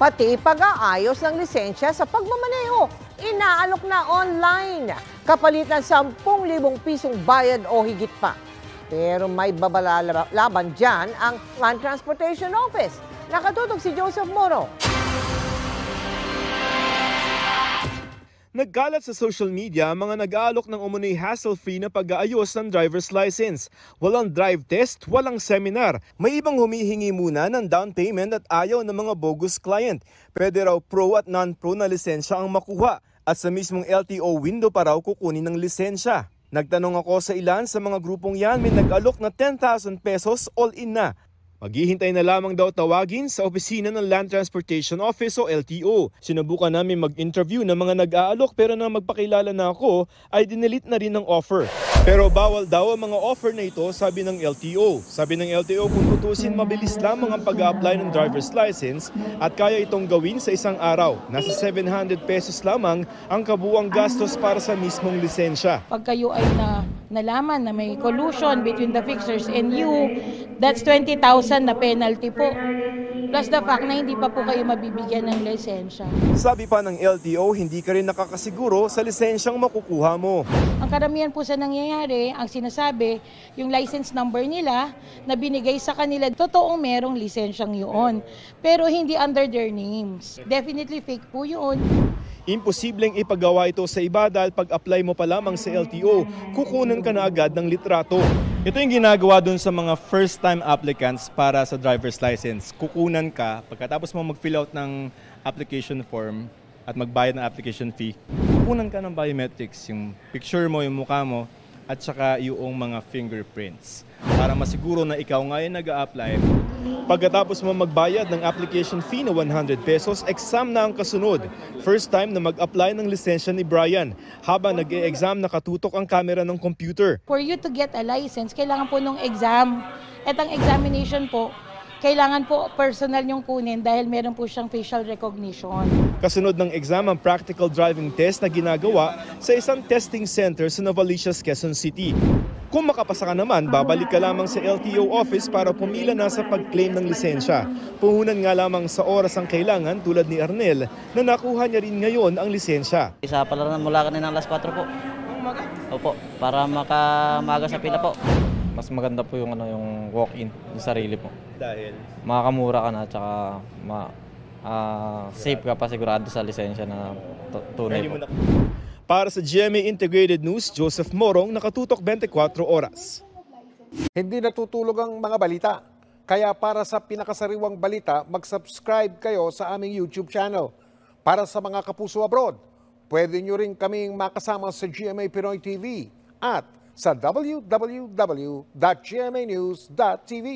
Pati pag-aayos ng lisensya sa pagmamaneho, inaalok na online. Kapalit ng 10,000 pisong bayad o higit pa. Pero may babalalaban dyan ang Land Transportation Office. Nakatutok si Joseph Moro. Nagkalat sa social media ang mga nag-aalok ng umunoy hassle-free na pag-aayos ng driver's license. Walang drive test, walang seminar. May ibang humihingi muna ng down payment at ayaw ng mga bogus client. Pwede raw pro at non-pro na lisensya ang makuha at sa mismong LTO window pa raw kukunin ng lisensya. Nagtanong ako sa ilan sa mga grupong yan, may nag-alok na 10,000 pesos all-in na. Maghihintay na lamang daw tawagin sa opisina ng Land Transportation Office o LTO. Sinubukan namin mag-interview ng mga nag-aalok pero nang magpakilala na ako ay dinelete na rin ng offer. Pero bawal daw ang mga offer na ito, sabi ng LTO. Sabi ng LTO kung tutusin mabilis lamang ang pag-a-apply ng driver's license at kaya itong gawin sa isang araw. Nasa 700 pesos lamang ang kabuuang gastos para sa mismong lisensya. Pag kayo ay nalaman na may collusion between the fixers and you, that's 20,000 na penalty po. Plus the fact na hindi pa po kayo mabibigyan ng lisensya. Sabi pa ng LTO, hindi ka rin nakakasiguro sa lisensyang makukuha mo. Ang karamihan po sa nangyayari, ang sinasabi, yung license number nila na binigay sa kanila, totoong merong lisensyang yun. Pero hindi under their names. Definitely fake po yun. Imposibleng ipagawa ito sa iba dahil pag-apply mo pa lamang sa LTO, kukunan ka na agad ng litrato. Ito yung ginagawa dun sa mga first-time applicants para sa driver's license. Kukunan ka, pagkatapos mo mag-fill out ng application form at magbayad ng application fee, kukunan ka ng biometrics, yung picture mo, yung mukha mo, at saka yung mga fingerprints. Para masiguro na ikaw nga yung nag-a-apply. Pagkatapos mo magbayad ng application fee na 100 pesos, exam na ang kasunod. First time na mag-apply ng lisensya ni Brian. Habang nag-e-exam, nakatutok ang camera ng computer. For you to get a license, kailangan po nung exam. At ang examination po, kailangan po personal yung kunin dahil meron po siyang facial recognition. Kasunod ng exam ang practical driving test na ginagawa sa isang testing center sa Novaliches, Quezon City. Kung makapasa ka naman, babalik ka lamang sa LTO office para pumila na sa pag-claim ng lisensya. Puhunan nga lamang sa oras ang kailangan tulad ni Arnel na nakuha niya rin ngayon ang lisensya. Isa pala na mula kanina ng alas 4 po. Opo, para makamaga sa pila po. Mas maganda po yung yung walk-in, yung sarili po. Dahil Makakamura ka na at saka safe ka pa sigurado sa lisensya na tunay po. Para sa GMA Integrated News, Joseph Morong, nakatutok 24 oras. Hindi natutulog ang mga balita. Kaya para sa pinakasariwang balita, mag-subscribe kayo sa aming YouTube channel. Para sa mga kapuso abroad, pwede nyo rin kaming makasama sa GMA Pinoy TV at sa www.gmanews.tv.